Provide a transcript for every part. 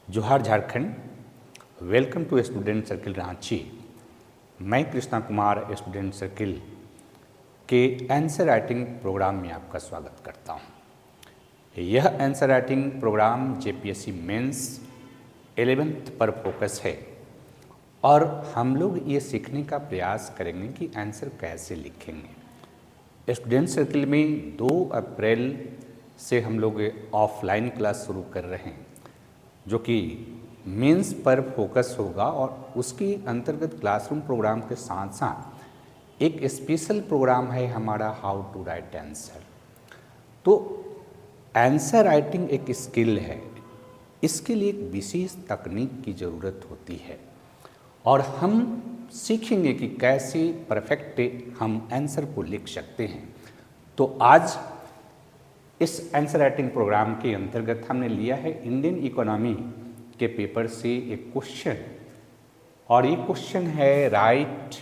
जोहार Jharkhand. Welcome to student circle Ranchi. मैं Krishna Kumar student circle के आंसर राइटिंग प्रोग्राम में आपका स्वागत करता हूं। यह answer writing program JPSC mains 11th पर फोकस है और हम लोग ये सीखने का प्रयास करेंगे कि आंसर कैसे लिखेंगे। स्टूडेंट सर्किल में 2 अप्रैल से हम लोग ऑफलाइन क्लास शुरू कर रहे हैं जो कि मेंस पर फोकस होगा और उसके अंतर्गत क्लासरूम प्रोग्राम के साथ साथ एक स्पेशल प्रोग्राम है हमारा हाउ टू राइट आंसर। तो आंसर राइटिंग एक स्किल है, इसके लिए एक विशेष तकनीक की ज़रूरत होती है और हम सीखेंगे कि कैसे परफेक्ट हम आंसर को लिख सकते हैं। तो आज इस आंसर राइटिंग प्रोग्राम के अंतर्गत हमने लिया है इंडियन इकोनॉमी के पेपर से एक क्वेश्चन और ये क्वेश्चन है write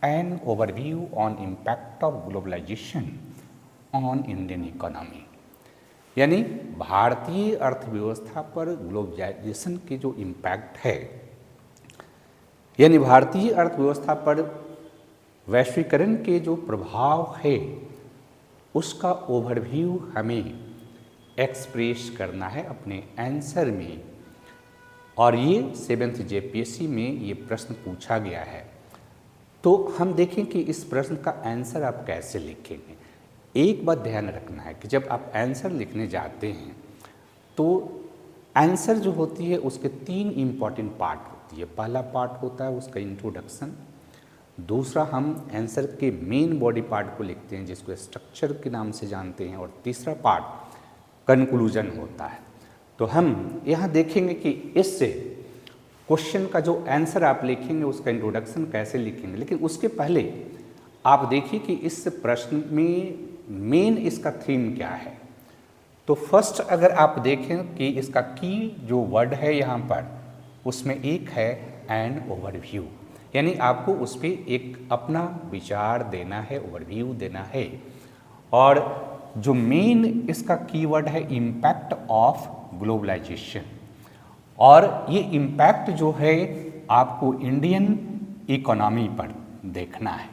an overview on impact of globalisation on Indian economy, यानी भारतीय अर्थव्यवस्था पर ग्लोबलाइजेशन के जो इम्पैक्ट है, यानी भारतीय अर्थव्यवस्था पर वैश्वीकरण के जो प्रभाव है उसका ओवरव्यू हमें एक्सप्रेस करना है अपने आंसर में। और ये 7th जेपीएससी में ये प्रश्न पूछा गया है। तो हम देखें कि इस प्रश्न का आंसर आप कैसे लिखेंगे। एक बात ध्यान रखना है कि जब आप आंसर लिखने जाते हैं तो आंसर जो होती है उसके 3 इम्पॉर्टेंट पार्ट होती है। पहला पार्ट होता है उसका इंट्रोडक्शन, दूसरा हम आंसर के मेन बॉडी पार्ट को लिखते हैं जिसको स्ट्रक्चर के नाम से जानते हैं, और तीसरा पार्ट कंक्लूजन होता है। तो हम यहाँ देखेंगे कि इससे क्वेश्चन का जो आंसर आप लिखेंगे उसका इंट्रोडक्शन कैसे लिखेंगे, लेकिन उसके पहले आप देखिए कि इस प्रश्न में मेन इसका थीम क्या है। तो फर्स्ट अगर आप देखें कि इसका की जो वर्ड है यहाँ पर उसमें एक है एन ओवरव्यू, यानी आपको उस पर एक अपना विचार देना है, ओवरव्यू देना है। और जो मेन इसका कीवर्ड है इम्पैक्ट ऑफ ग्लोबलाइजेशन, और ये इम्पैक्ट जो है आपको इंडियन इकोनॉमी पर देखना है।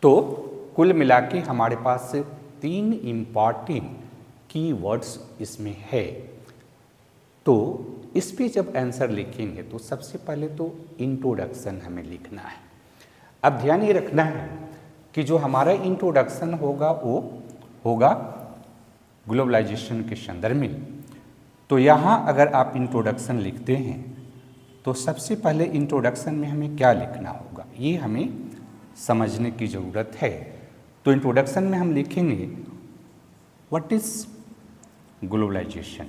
तो कुल मिला के हमारे पास 3 इम्पॉर्टेंट कीवर्ड्स इसमें है। तो इस पे जब आंसर लिखेंगे तो सबसे पहले तो इंट्रोडक्शन हमें लिखना है। अब ध्यान ये रखना है कि जो हमारा इंट्रोडक्शन होगा वो होगा ग्लोबलाइजेशन के संदर्भ में। तो यहाँ अगर आप इंट्रोडक्शन लिखते हैं तो सबसे पहले इंट्रोडक्शन में हमें क्या लिखना होगा ये हमें समझने की ज़रूरत है। तो इंट्रोडक्शन में हम लिखेंगे व्हाट इज़ ग्लोबलाइजेशन,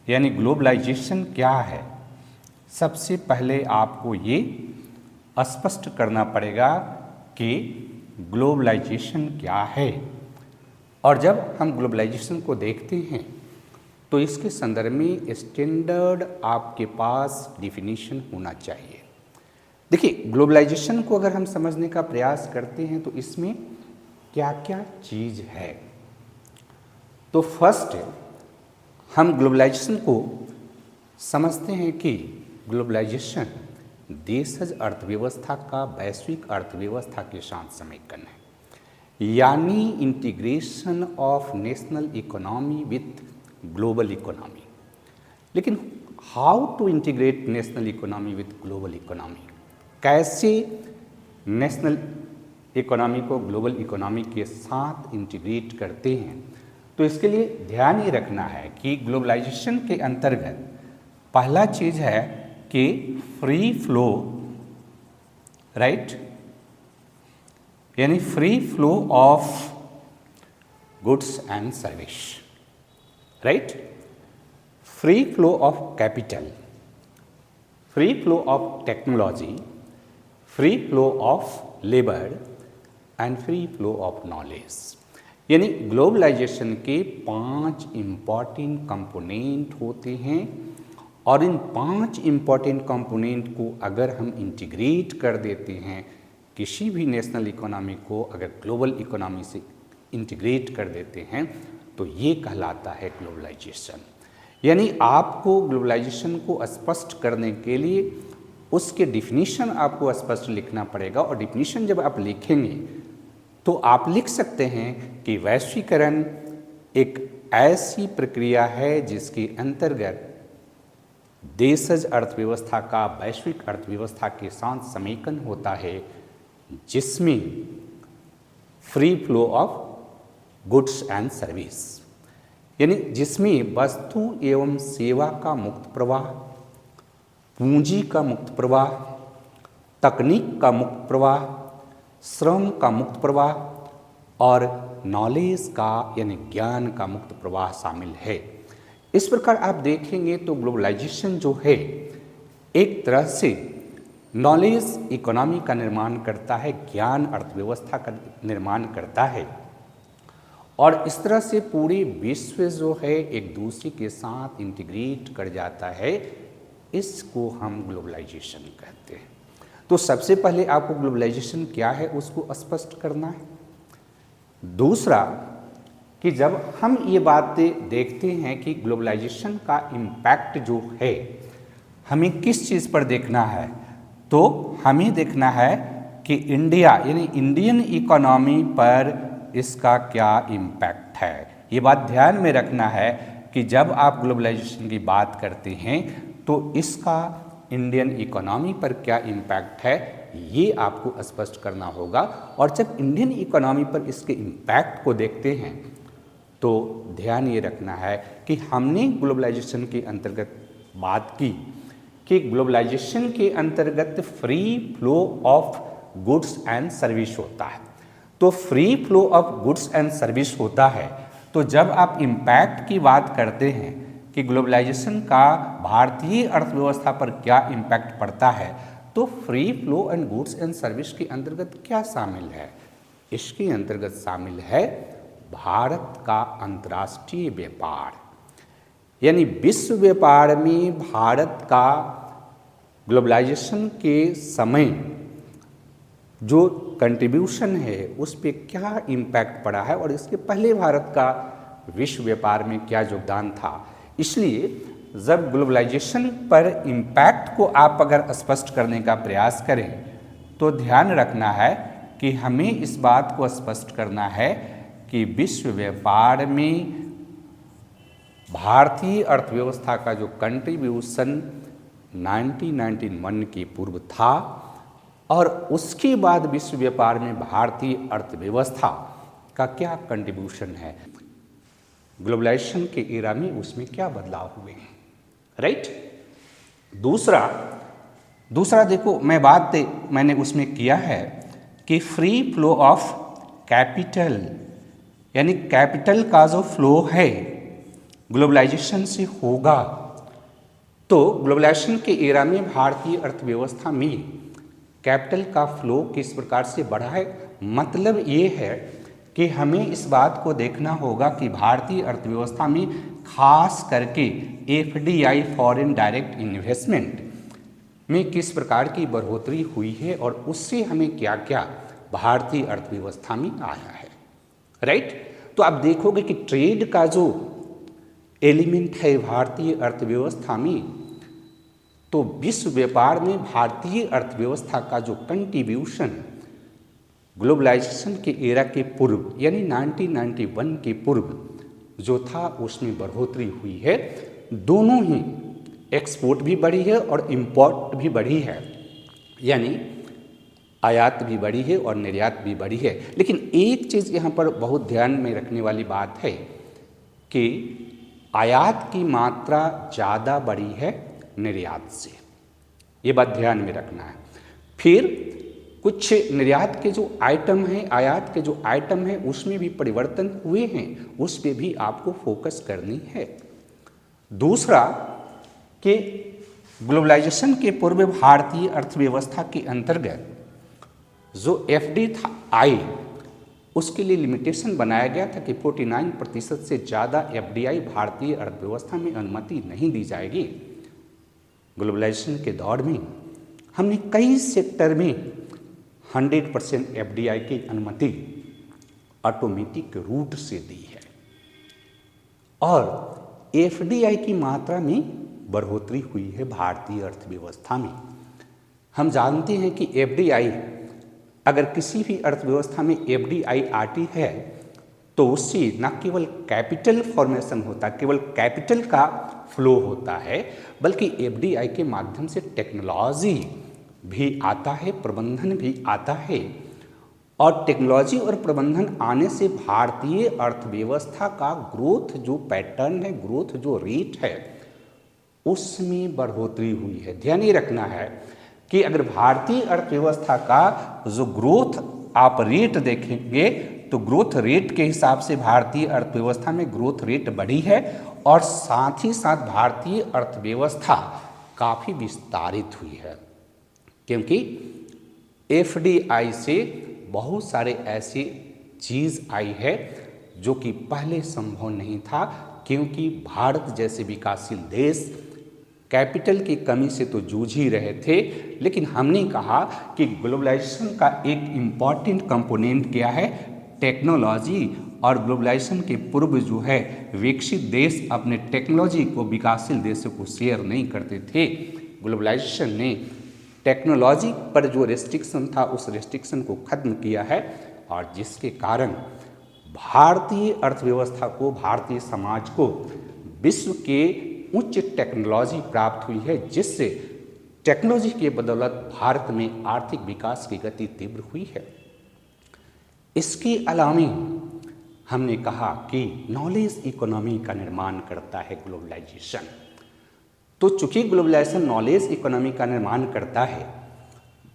यानी ग्लोबलाइजेशन क्या है। सबसे पहले आपको ये स्पष्ट करना पड़ेगा कि ग्लोबलाइजेशन क्या है। और जब हम ग्लोबलाइजेशन को देखते हैं तो इसके संदर्भ में स्टैंडर्ड आपके पास डिफिनीशन होना चाहिए। देखिए, ग्लोबलाइजेशन को अगर हम समझने का प्रयास करते हैं तो इसमें क्या क्या चीज़ है। तो फर्स्ट हम ग्लोबलाइजेशन को समझते हैं कि ग्लोबलाइजेशन देशज अर्थव्यवस्था का वैश्विक अर्थव्यवस्था के साथ समेकन है, यानी integration of national economy with global economy. लेकिन how to integrate national economy with global economy, कैसे नेशनल इकोनॉमी को ग्लोबल इकोनॉमी के साथ इंटीग्रेट करते हैं। तो इसके लिए ध्यान ये रखना है कि ग्लोबलाइजेशन के अंतर्गत पहला चीज़ है कि फ्री फ्लो, राइट, यानी free flow of goods and service, right, free flow of capital, free flow of technology, free flow of labour and free flow of knowledge. यानी ग्लोबलाइजेशन के 5 इम्पॉर्टेंट कंपोनेंट होते हैं और इन 5 इम्पॉर्टेंट कंपोनेंट को अगर हम integrate कर देते हैं, किसी भी नेशनल इकोनॉमी को अगर ग्लोबल इकोनॉमी से इंटीग्रेट कर देते हैं तो ये कहलाता है ग्लोबलाइजेशन। यानी आपको ग्लोबलाइजेशन को स्पष्ट करने के लिए उसके डिफिनीशन आपको स्पष्ट लिखना पड़ेगा, और डिफिनीशन जब आप लिखेंगे तो आप लिख सकते हैं कि वैश्वीकरण एक ऐसी प्रक्रिया है जिसके अंतर्गत देशज अर्थव्यवस्था का वैश्विक अर्थव्यवस्था के साथ समेकन होता है, जिसमें free flow of goods and service, यानी जिसमें वस्तु एवं सेवा का मुक्त प्रवाह, पूंजी का मुक्त प्रवाह, तकनीक का मुक्त प्रवाह, श्रम का मुक्त प्रवाह और नॉलेज का यानी ज्ञान का मुक्त प्रवाह शामिल है। इस प्रकार आप देखेंगे तो ग्लोबलाइजेशन जो है एक तरह से नॉलेज इकोनॉमी का निर्माण करता है, ज्ञान अर्थव्यवस्था का निर्माण करता है, और इस तरह से पूरे विश्व जो है एक दूसरे के साथ इंटीग्रेट कर जाता है। इसको हम ग्लोबलाइजेशन कहते हैं। तो सबसे पहले आपको ग्लोबलाइजेशन क्या है उसको स्पष्ट करना है। दूसरा कि जब हम ये बातें देखते हैं कि ग्लोबलाइजेशन का इम्पैक्ट जो है हमें किस चीज़ पर देखना है, तो हमें देखना है कि इंडिया यानी इंडियन इकोनॉमी पर इसका क्या इम्पैक्ट है। ये बात ध्यान में रखना है कि जब आप ग्लोबलाइजेशन की बात करते हैं तो इसका इंडियन इकोनॉमी पर क्या इम्पैक्ट है ये आपको स्पष्ट करना होगा। और जब इंडियन इकोनॉमी पर इसके इम्पैक्ट को देखते हैं तो ध्यान ये रखना है कि हमने ग्लोबलाइजेशन के अंतर्गत बात की कि ग्लोबलाइजेशन के अंतर्गत free flow of goods and service होता है। तो free flow of goods and service होता है, तो जब आप इम्पैक्ट की बात करते हैं कि ग्लोबलाइजेशन का भारतीय अर्थव्यवस्था पर क्या इम्पैक्ट पड़ता है, तो free flow and goods and service के अंतर्गत क्या शामिल है? इसके अंतर्गत शामिल है भारत का अंतर्राष्ट्रीय व्यापार, यानी विश्व व्यापार में भारत का ग्लोबलाइजेशन के समय जो कंट्रीब्यूशन है उस पर क्या इम्पैक्ट पड़ा है और इसके पहले भारत का विश्व व्यापार में क्या योगदान था। इसलिए जब ग्लोबलाइजेशन पर इम्पैक्ट को आप अगर स्पष्ट करने का प्रयास करें तो ध्यान रखना है कि हमें इस बात को स्पष्ट करना है कि विश्व व्यापार में भारतीय अर्थव्यवस्था का जो कंट्रीब्यूशन 1991 के पूर्व था और उसके बाद विश्व व्यापार में भारतीय अर्थव्यवस्था का क्या कंट्रीब्यूशन है, ग्लोबलाइजेशन के एरा में उसमें क्या बदलाव हुए हैं, राइट। दूसरा देखो मैंने उसमें किया है कि फ्री फ्लो ऑफ कैपिटल, यानी कैपिटल का जो फ्लो है ग्लोबलाइजेशन से होगा। तो ग्लोबलाइजेशन के एरा में भारतीय अर्थव्यवस्था में कैपिटल का फ्लो किस प्रकार से बढ़ा है, मतलब ये है कि हमें इस बात को देखना होगा कि भारतीय अर्थव्यवस्था में खास करके एफडीआई फॉरेन डायरेक्ट इन्वेस्टमेंट में किस प्रकार की बढ़ोतरी हुई है और उससे हमें क्या क्या भारतीय अर्थव्यवस्था में आया है, राइट। तो आप देखोगे कि ट्रेड का जो एलिमेंट है भारतीय अर्थव्यवस्था में, तो विश्व व्यापार में भारतीय अर्थव्यवस्था का जो कंट्रीब्यूशन ग्लोबलाइजेशन के एरा के पूर्व यानी 1991 के पूर्व जो था उसमें बढ़ोतरी हुई है। दोनों ही एक्सपोर्ट भी बढ़ी है और इंपोर्ट भी बढ़ी है, यानी आयात भी बढ़ी है और निर्यात भी बढ़ी है। लेकिन एक चीज़ यहाँ पर बहुत ध्यान में रखने वाली बात है कि आयात की मात्रा ज़्यादा बढ़ी है निर्यात से, ये बात ध्यान में रखना है। फिर कुछ निर्यात के जो आइटम हैं, आयात के जो आइटम हैं उसमें भी परिवर्तन हुए हैं, उस पर भी आपको फोकस करनी है। दूसरा कि ग्लोबलाइजेशन के पूर्व भारतीय अर्थव्यवस्था के अंतर्गत जो एफडीआई उसके लिए लिमिटेशन बनाया गया था कि 49% से ज़्यादा एफडीआई भारतीय अर्थव्यवस्था में अनुमति नहीं दी जाएगी। ग्लोबलाइजेशन के दौर में हमने कई सेक्टर में 100% एफडीआई की अनुमति ऑटोमेटिक रूट से दी है और एफडीआई की मात्रा में बढ़ोतरी हुई है भारतीय अर्थव्यवस्था में। हम जानते हैं कि एफडीआई, अगर किसी भी अर्थव्यवस्था में एफडीआई आती है तो उससे न केवल कैपिटल फॉर्मेशन होता, केवल कैपिटल का फ्लो होता है, बल्कि एफडीआई के माध्यम से टेक्नोलॉजी भी आता है, प्रबंधन भी आता है। और टेक्नोलॉजी और प्रबंधन आने से भारतीय अर्थव्यवस्था का ग्रोथ जो पैटर्न है, ग्रोथ जो रेट है, उसमें बढ़ोतरी हुई है। ध्यान ये रखना है कि अगर भारतीय अर्थव्यवस्था का जो ग्रोथ आप रेट देखेंगे तो ग्रोथ रेट के हिसाब से भारतीय अर्थव्यवस्था में ग्रोथ रेट बढ़ी है और साथ ही साथ भारतीय अर्थव्यवस्था काफ़ी विस्तारित हुई है, क्योंकि एफडीआई से बहुत सारे ऐसी चीज़ आई है जो कि पहले संभव नहीं था, क्योंकि भारत जैसे विकासशील देश कैपिटल की कमी से तो जूझ ही रहे थे। लेकिन हमने कहा कि ग्लोबलाइजेशन का एक इम्पॉर्टेंट कंपोनेंट क्या है, टेक्नोलॉजी। और ग्लोबलाइजेशन के पूर्व जो है विकसित देश अपने टेक्नोलॉजी को विकासशील देशों को शेयर नहीं करते थे। ग्लोबलाइजेशन ने टेक्नोलॉजी पर जो रेस्ट्रिक्शन था उस रेस्ट्रिक्शन को खत्म किया है, और जिसके कारण भारतीय अर्थव्यवस्था को, भारतीय समाज को विश्व के उच्च टेक्नोलॉजी प्राप्त हुई है, जिससे टेक्नोलॉजी के बदौलत भारत में आर्थिक विकास की गति तीव्र हुई है। इसके अलावा हमने कहा कि नॉलेज इकोनॉमी का निर्माण करता है ग्लोबलाइजेशन। तो चूंकि ग्लोबलाइजेशन नॉलेज इकोनॉमी का निर्माण करता है,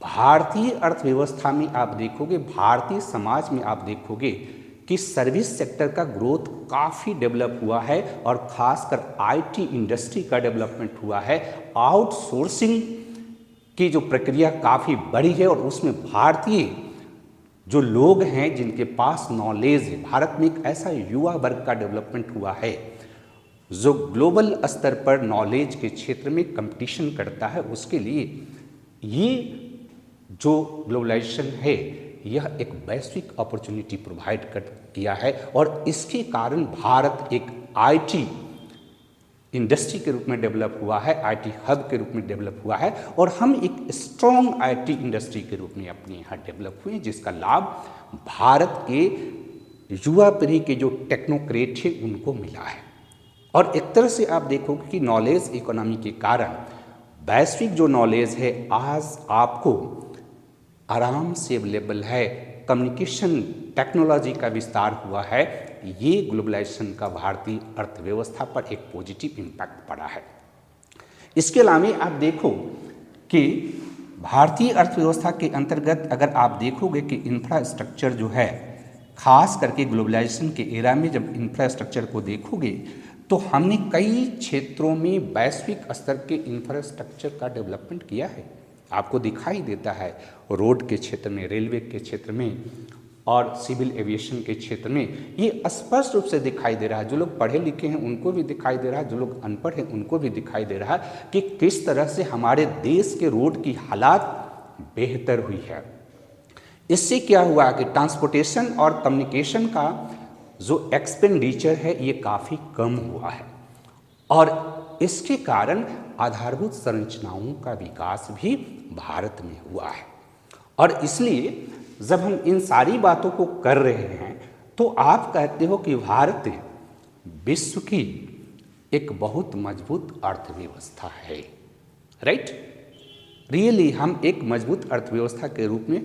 भारतीय अर्थव्यवस्था में आप देखोगे, भारतीय समाज में आप देखोगे कि सर्विस सेक्टर का ग्रोथ काफ़ी डेवलप हुआ है और खासकर आईटी इंडस्ट्री का डेवलपमेंट हुआ है। आउटसोर्सिंग की जो प्रक्रिया काफ़ी बढ़ी है और उसमें भारतीय जो लोग हैं जिनके पास नॉलेज है, भारत में एक ऐसा युवा वर्ग का डेवलपमेंट हुआ है जो ग्लोबल स्तर पर नॉलेज के क्षेत्र में कंपटीशन करता है। उसके लिए ये जो ग्लोबलाइजेशन है यह एक वैश्विक अपॉर्चुनिटी प्रोवाइड कर किया है, और इसके कारण भारत एक आईटी इंडस्ट्री के रूप में डेवलप हुआ है, आईटी हब के रूप में डेवलप हुआ है, और हम एक स्ट्रॉन्ग आईटी इंडस्ट्री के रूप में अपने यहाँ डेवलप हुए, जिसका लाभ भारत के युवा पीढ़ी के जो टेक्नोक्रेट हैं उनको मिला है। और एक तरह से आप देखोगे कि नॉलेज इकोनॉमी के कारण वैश्विक जो नॉलेज है आज आपको आराम से अवेलेबल है। कम्युनिकेशन टेक्नोलॉजी का विस्तार हुआ है, ये ग्लोबलाइजेशन का भारतीय अर्थव्यवस्था पर एक पॉजिटिव इम्पैक्ट पड़ा है। इसके अलावा आप देखो कि भारतीय अर्थव्यवस्था के अंतर्गत अगर आप देखोगे कि इंफ्रास्ट्रक्चर जो है, खास करके ग्लोबलाइजेशन के एरा में जब इंफ्रास्ट्रक्चर को देखोगे तो हमने कई क्षेत्रों में वैश्विक स्तर के इंफ्रास्ट्रक्चर का डेवलपमेंट किया है। आपको दिखाई देता है रोड के क्षेत्र में, रेलवे के क्षेत्र में और सिविल एविएशन के क्षेत्र में, ये स्पष्ट रूप से दिखाई दे रहा है। जो लोग पढ़े लिखे हैं उनको भी दिखाई दे रहा है, जो लोग अनपढ़ हैं उनको भी दिखाई दे रहा है कि किस तरह से हमारे देश के रोड की हालात बेहतर हुई है। इससे क्या हुआ कि ट्रांसपोर्टेशन और कम्युनिकेशन का जो एक्सपेंडिचर है ये काफ़ी कम हुआ है, और इसके कारण आधारभूत संरचनाओं का विकास भी भारत में हुआ है। और इसलिए जब हम इन सारी बातों को कर रहे हैं तो आप कहते हो कि भारत विश्व की एक बहुत मजबूत अर्थव्यवस्था है, राइट? रियली हम एक मजबूत अर्थव्यवस्था के रूप में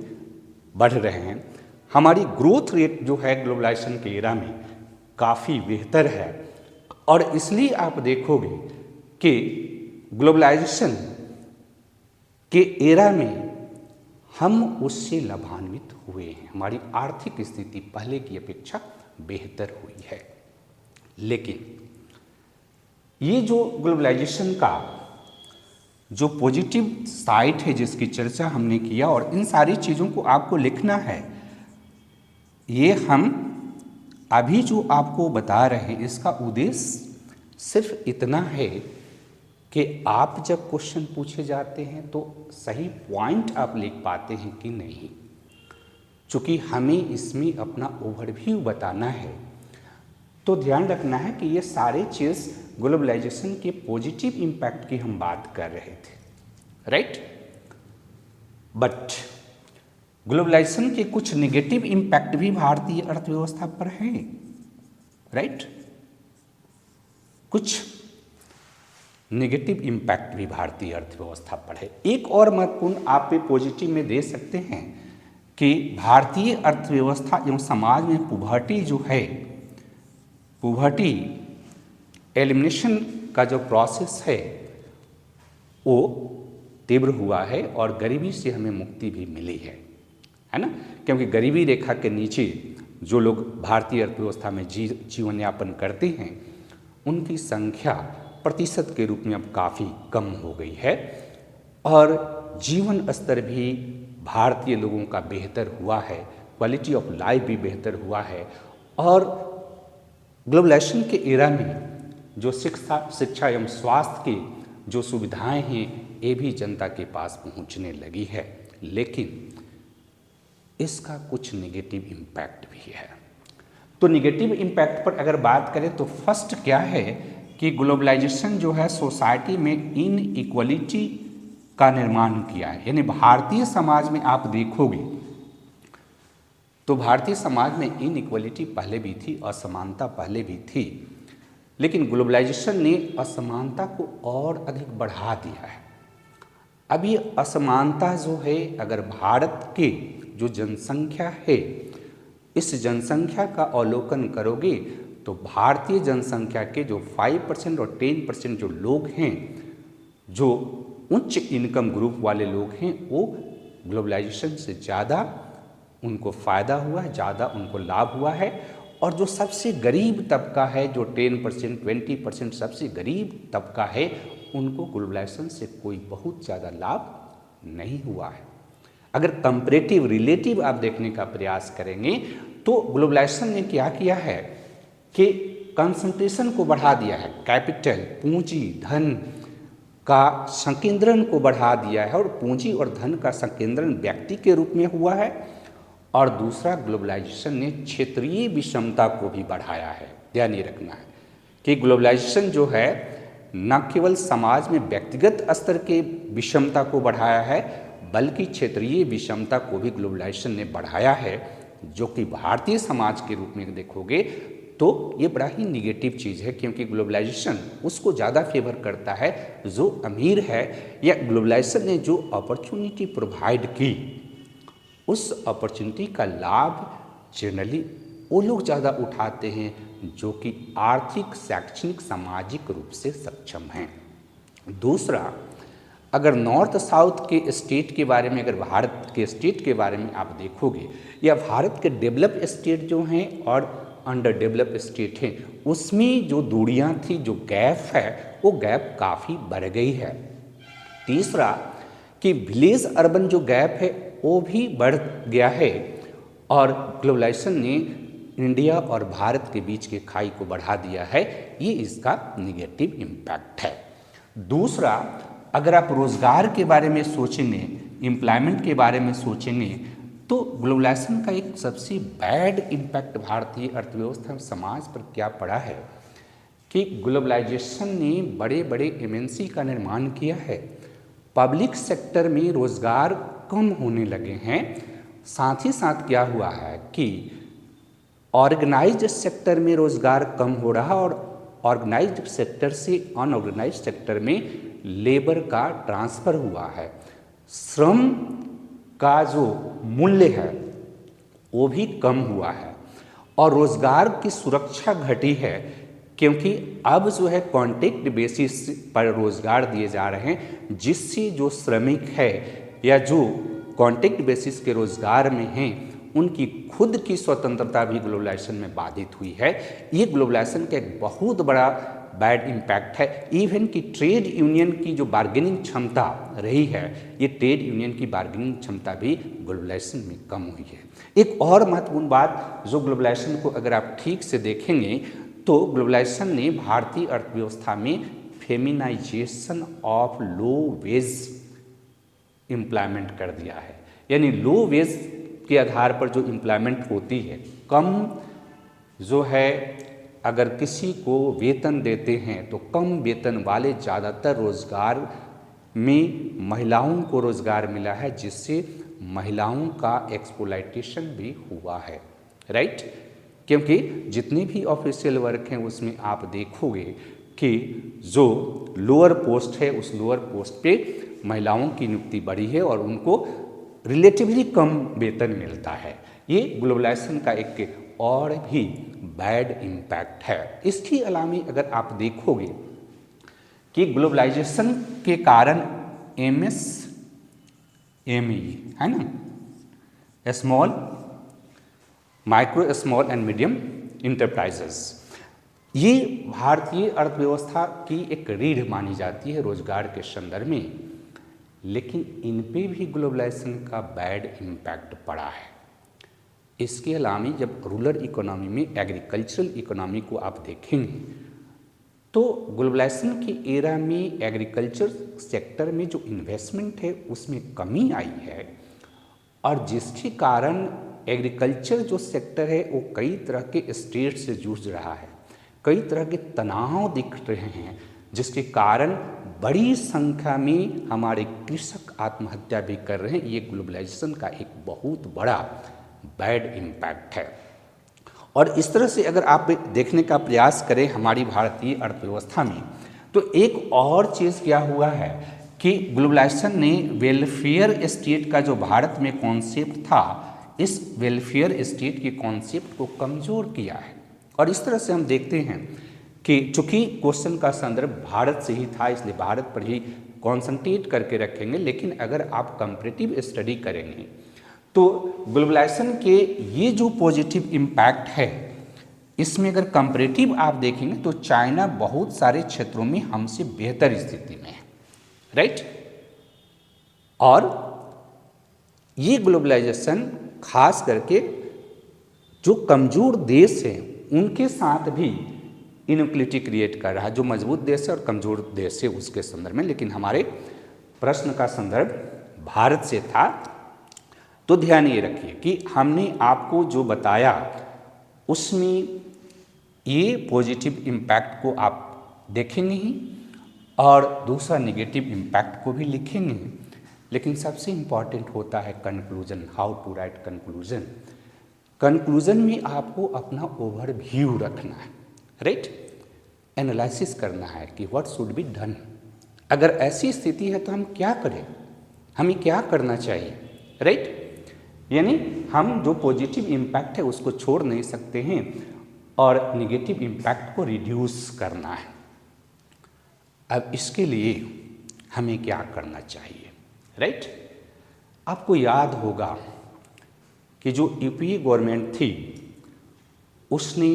बढ़ रहे हैं। हमारी ग्रोथ रेट जो है ग्लोबलाइजेशन के एरा में काफ़ी बेहतर है, और इसलिए आप देखोगे कि ग्लोबलाइजेशन के एरा में हम उससे लाभान्वित हुए हैं। हमारी आर्थिक स्थिति पहले की अपेक्षा बेहतर हुई है। लेकिन ये जो ग्लोबलाइजेशन का जो पॉजिटिव साइड है जिसकी चर्चा हमने किया, और इन सारी चीज़ों को आपको लिखना है, ये हम अभी जो आपको बता रहे हैं इसका उद्देश्य सिर्फ इतना है कि आप जब क्वेश्चन पूछे जाते हैं तो सही पॉइंट आप लिख पाते हैं कि नहीं। चूँकि हमें इसमें अपना ओवरव्यू बताना है, तो ध्यान रखना है कि ये सारे चीज़ ग्लोबलाइजेशन के पॉजिटिव इम्पैक्ट की हम बात कर रहे थे, राइट। बट ग्लोबलाइजेशन के कुछ नेगेटिव इम्पैक्ट भी भारतीय अर्थव्यवस्था पर हैं, राइट। कुछ नेगेटिव इम्पैक्ट भी भारतीय अर्थव्यवस्था पर है। एक और महत्वपूर्ण आप पे पॉजिटिव में दे सकते हैं कि भारतीय अर्थव्यवस्था एवं समाज में पुवर्टी जो है, पुवर्टी एलिमिनेशन का जो प्रोसेस है वो तीव्र हुआ है और गरीबी से हमें मुक्ति भी मिली है ना। क्योंकि गरीबी रेखा के नीचे जो लोग भारतीय अर्थव्यवस्था में जीवन यापन करते हैं उनकी संख्या प्रतिशत के रूप में अब काफ़ी कम हो गई है और जीवन स्तर भी भारतीय लोगों का बेहतर हुआ है, क्वालिटी ऑफ लाइफ भी बेहतर हुआ है। और ग्लोबलाइजेशन के एरा में जो शिक्षा एवं स्वास्थ्य की जो सुविधाएं हैं ये भी जनता के पास पहुंचने लगी है। लेकिन इसका कुछ नेगेटिव इम्पैक्ट भी है। तो नेगेटिव इम्पैक्ट पर अगर बात करें तो फर्स्ट क्या है कि ग्लोबलाइजेशन जो है सोसाइटी में इनइक्वलिटी का निर्माण किया है। यानी भारतीय समाज में आप देखोगे तो भारतीय समाज में इनइक्वलिटी पहले भी थी, असमानता पहले भी थी, लेकिन ग्लोबलाइजेशन ने असमानता को और अधिक बढ़ा दिया है। अब ये असमानता जो है, अगर भारत के जो जनसंख्या है इस जनसंख्या का अवलोकन करोगे तो भारतीय जनसंख्या के जो 5% और 10% जो लोग हैं, जो उच्च इनकम ग्रुप वाले लोग हैं, वो ग्लोबलाइजेशन से ज़्यादा उनको फ़ायदा हुआ है, ज़्यादा उनको लाभ हुआ है। और जो सबसे गरीब तबका है, जो 10% 20% सबसे गरीब तबका है, उनको ग्लोबलाइजेशन से कोई बहुत ज़्यादा लाभ नहीं हुआ है। अगर कंपैरेटिव रिलेटिव आप देखने का प्रयास करेंगे तो ग्लोबलाइजेशन ने क्या किया है कि कंसंट्रेशन को बढ़ा दिया है, कैपिटल पूंजी धन का संकेंद्रण को बढ़ा दिया है और पूंजी और धन का संकेंद्रण व्यक्ति के रूप में हुआ है। और दूसरा, ग्लोबलाइजेशन ने क्षेत्रीय विषमता को भी बढ़ाया है। ध्यान ये रखना है कि ग्लोबलाइजेशन जो है न केवल समाज में व्यक्तिगत स्तर के विषमता को बढ़ाया है बल्कि क्षेत्रीय विषमता को भी ग्लोबलाइजेशन ने बढ़ाया है, जो कि भारतीय समाज के रूप में देखोगे तो ये बड़ा ही निगेटिव चीज़ है। क्योंकि ग्लोबलाइजेशन उसको ज़्यादा फेवर करता है जो अमीर है, या ग्लोबलाइजेशन ने जो अपॉर्चुनिटी प्रोवाइड की उस अपॉर्चुनिटी का लाभ जनरली वो लोग ज़्यादा उठाते हैं जो कि आर्थिक, शैक्षणिक, सामाजिक रूप से सक्षम हैं। दूसरा, अगर नॉर्थ साउथ के स्टेट के बारे में, अगर भारत के स्टेट के बारे में आप देखोगे, या भारत के डेवलप स्टेट जो हैं और अंडर डेवलप स्टेट हैं, उसमें जो दूरियां थी, जो गैप है, वो गैप काफ़ी बढ़ गई है। तीसरा कि विलेज अर्बन जो गैप है वो भी बढ़ गया है और ग्लोबलाइजेशन ने इंडिया और भारत के बीच के खाई को बढ़ा दिया है। ये इसका निगेटिव इम्पैक्ट है। दूसरा, अगर आप रोज़गार के बारे में सोचेंगे, एम्प्लॉयमेंट के बारे में सोचेंगे, तो ग्लोबलाइजेशन का एक सबसे बैड इम्पैक्ट भारतीय अर्थव्यवस्था और समाज पर क्या पड़ा है कि ग्लोबलाइजेशन ने बड़े बड़े एमएनसी का निर्माण किया है, पब्लिक सेक्टर में रोज़गार कम होने लगे हैं। साथ ही साथ क्या हुआ है कि ऑर्गेनाइज्ड सेक्टर में रोज़गार कम हो रहा और ऑर्गेनाइज्ड सेक्टर से अनऑर्गेनाइज्ड सेक्टर में लेबर का ट्रांसफ़र हुआ है। श्रम का जो मूल्य है वो भी कम हुआ है और रोज़गार की सुरक्षा घटी है, क्योंकि अब जो है कॉन्ट्रैक्ट बेसिस पर रोज़गार दिए जा रहे हैं, जिससे जो श्रमिक है या जो कॉन्ट्रैक्ट बेसिस के रोज़गार में हैं उनकी खुद की स्वतंत्रता भी ग्लोबलाइजेशन में बाधित हुई है। ये ग्लोबलाइजेशन का एक बहुत बड़ा बैड इम्पैक्ट है। इवन कि ट्रेड यूनियन की जो बार्गेनिंग क्षमता रही है, ये ट्रेड यूनियन की बार्गेनिंग क्षमता भी ग्लोबलाइजेशन में कम हुई है। एक और महत्वपूर्ण बात, जो ग्लोबलाइजेशन को अगर आप ठीक से देखेंगे तो ग्लोबलाइजेशन ने भारतीय अर्थव्यवस्था में feminisation of low wage employment कर दिया है। यानी लो वेज के आधार पर जो एम्प्लॉयमेंट होती है, कम जो है अगर किसी को वेतन देते हैं तो कम वेतन वाले ज़्यादातर रोज़गार में महिलाओं को रोज़गार मिला है, जिससे महिलाओं का एक्सप्लॉयटेशन भी हुआ है, राइट। क्योंकि जितने भी ऑफिशियल वर्क हैं उसमें आप देखोगे कि जो लोअर पोस्ट है उस लोअर पोस्ट पे महिलाओं की नियुक्ति बढ़ी है और उनको रिलेटिवली कम वेतन मिलता है। ये ग्लोबलाइजेशन का एक और भी बैड इम्पैक्ट है। इसके अलावा अगर आप देखोगे कि ग्लोबलाइजेशन के कारण MSME है ना, small micro small and medium enterprises, ये भारतीय अर्थव्यवस्था की एक रीढ़ मानी जाती है रोजगार के संदर्भ में, लेकिन इन पे भी ग्लोबलाइजेशन का बैड इम्पैक्ट पड़ा है। इसके अलावा जब रूरल इकोनॉमी में एग्रीकल्चरल इकोनॉमी को आप देखेंगे तो ग्लोबलाइजेशन की एरा में एग्रीकल्चर सेक्टर में जो इन्वेस्टमेंट है उसमें कमी आई है, और जिसके कारण एग्रीकल्चर जो सेक्टर है वो कई तरह के स्टेट से जूझ रहा है, कई तरह के तनाव दिख रहे हैं, जिसके कारण बड़ी संख्या में हमारे कृषक आत्महत्या भी कर रहे हैं। ये ग्लोबलाइजेशन का एक बहुत बड़ा बैड इम्पैक्ट है। और इस तरह से अगर आप देखने का प्रयास करें हमारी भारतीय अर्थव्यवस्था में, तो एक और चीज़ क्या हुआ है कि ग्लोबलाइजेशन ने वेलफेयर स्टेट का जो भारत में कॉन्सेप्ट था, इस वेलफेयर स्टेट के कॉन्सेप्ट को कमज़ोर किया है। और इस तरह से हम देखते हैं कि चूँकि क्वेश्चन का संदर्भ भारत से ही था, इसलिए भारत पर ही कॉन्सेंट्रेट करके रखेंगे, लेकिन अगर आप कंपैरेटिव स्टडी करेंगे तो ग्लोबलाइजेशन के ये जो पॉजिटिव इम्पैक्ट है, इसमें अगर कंपैरेटिव आप देखेंगे तो चाइना बहुत सारे क्षेत्रों में हमसे बेहतर स्थिति में है, राइट। और ये ग्लोबलाइजेशन खास करके जो कमज़ोर देश हैं उनके साथ भी इनइक्वालिटी क्रिएट कर रहा है, जो मजबूत देश है और कमज़ोर देश है उसके संदर्भ में। लेकिन हमारे प्रश्न का संदर्भ भारत से था, तो ध्यान ये रखिए कि हमने आपको जो बताया उसमें ये पॉजिटिव इम्पैक्ट को आप देखेंगे ही और दूसरा नेगेटिव इम्पैक्ट को भी लिखेंगे, लेकिन सबसे इम्पॉर्टेंट होता है conclusion, how to write conclusion. Conclusion में आपको अपना ओवरव्यू रखना है, राइट, एनालिसिस करना है कि व्हाट शुड बी डन। अगर ऐसी स्थिति है तो हम क्या करें, हमें क्या करना चाहिए, राइट। यानी हम जो पॉजिटिव इम्पैक्ट है उसको छोड़ नहीं सकते हैं और निगेटिव इम्पैक्ट को रिड्यूस करना है। अब इसके लिए हमें क्या करना चाहिए, राइट। आपको याद होगा कि जो यूपीए गवर्नमेंट थी उसने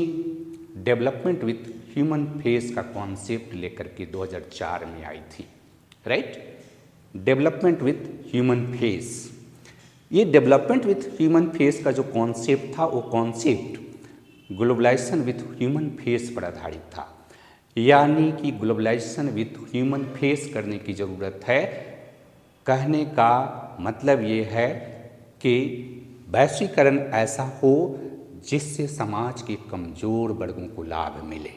डेवलपमेंट विथ ह्यूमन फेस का कॉन्सेप्ट लेकर के 2004 में आई थी, right. Development with human face, ये डेवलपमेंट विथ ह्यूमन फेस का जो कॉन्सेप्ट था वो concept globalisation with human face पर आधारित था। यानी कि ग्लोबलाइजेशन विथ ह्यूमन फेस करने की ज़रूरत है। कहने का मतलब ये है कि वैश्वीकरण ऐसा हो जिससे समाज के कमज़ोर वर्गों को लाभ मिले,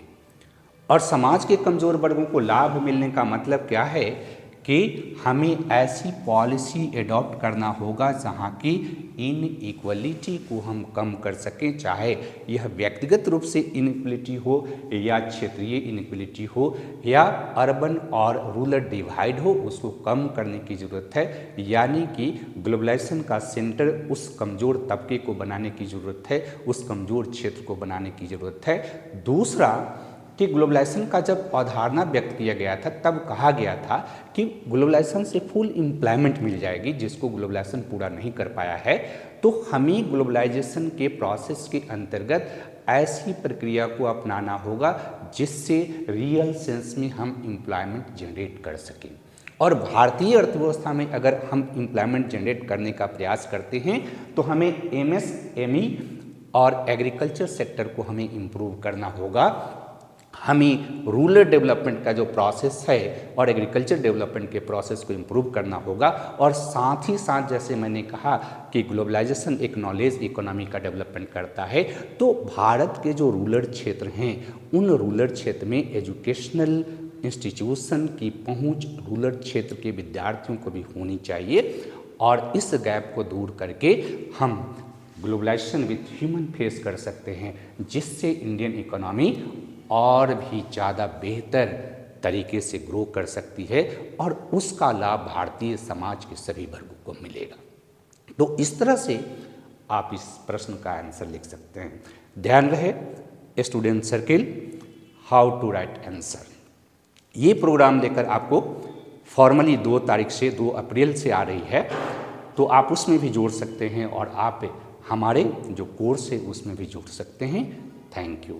और समाज के कमज़ोर वर्गों को लाभ मिलने का मतलब क्या है कि हमें ऐसी पॉलिसी एडॉप्ट करना होगा जहाँ की इनइक्वालिटी को हम कम कर सकें, चाहे यह व्यक्तिगत रूप से इनइक्वालिटी हो या क्षेत्रीय इनइक्वालिटी हो या अर्बन और रूरल डिवाइड हो, उसको कम करने की ज़रूरत है। यानी कि ग्लोबलाइजेशन का सेंटर उस कमज़ोर तबके को बनाने की ज़रूरत है, उस कमज़ोर क्षेत्र को बनाने की ज़रूरत है। दूसरा कि ग्लोबलाइजेशन का जब अवधारणा व्यक्त किया गया था तब कहा गया था कि ग्लोबलाइजेशन से फुल एम्प्लॉयमेंट मिल जाएगी, जिसको ग्लोबलाइजेशन पूरा नहीं कर पाया है। तो हमें ग्लोबलाइजेशन के प्रोसेस के अंतर्गत ऐसी प्रक्रिया को अपनाना होगा जिससे रियल सेंस में हम एम्प्लॉयमेंट जनरेट कर सकें। और भारतीय अर्थव्यवस्था में अगर हम एम्प्लॉयमेंट जनरेट करने का प्रयास करते हैं तो हमें MSME और एग्रीकल्चर सेक्टर को हमें इम्प्रूव करना होगा। हमें रूरल डेवलपमेंट का जो प्रोसेस है और एग्रीकल्चर डेवलपमेंट के प्रोसेस को इम्प्रूव करना होगा। और साथ ही साथ जैसे मैंने कहा कि ग्लोबलाइजेशन एक नॉलेज इकोनॉमी का डेवलपमेंट करता है, तो भारत के जो रूरल क्षेत्र हैं उन रूरल क्षेत्र में एजुकेशनल इंस्टीट्यूशन की पहुंच रूरल क्षेत्र के विद्यार्थियों को भी होनी चाहिए। और इस गैप को दूर करके हम ग्लोबलाइजेशन विथ ह्यूमन फेस कर सकते हैं, जिससे इंडियन इकोनॉमी और भी ज़्यादा बेहतर तरीके से ग्रो कर सकती है और उसका लाभ भारतीय समाज के सभी वर्गों को मिलेगा। तो इस तरह से आप इस प्रश्न का आंसर लिख सकते हैं। ध्यान रहे, student circle how to write answer, ये प्रोग्राम लेकर आपको फॉर्मली 2 तारीख से 2 अप्रैल से आ रही है, तो आप उसमें भी जोड़ सकते हैं और आप हमारे जो कोर्स है उसमें भी जुड़ सकते हैं। Thank you.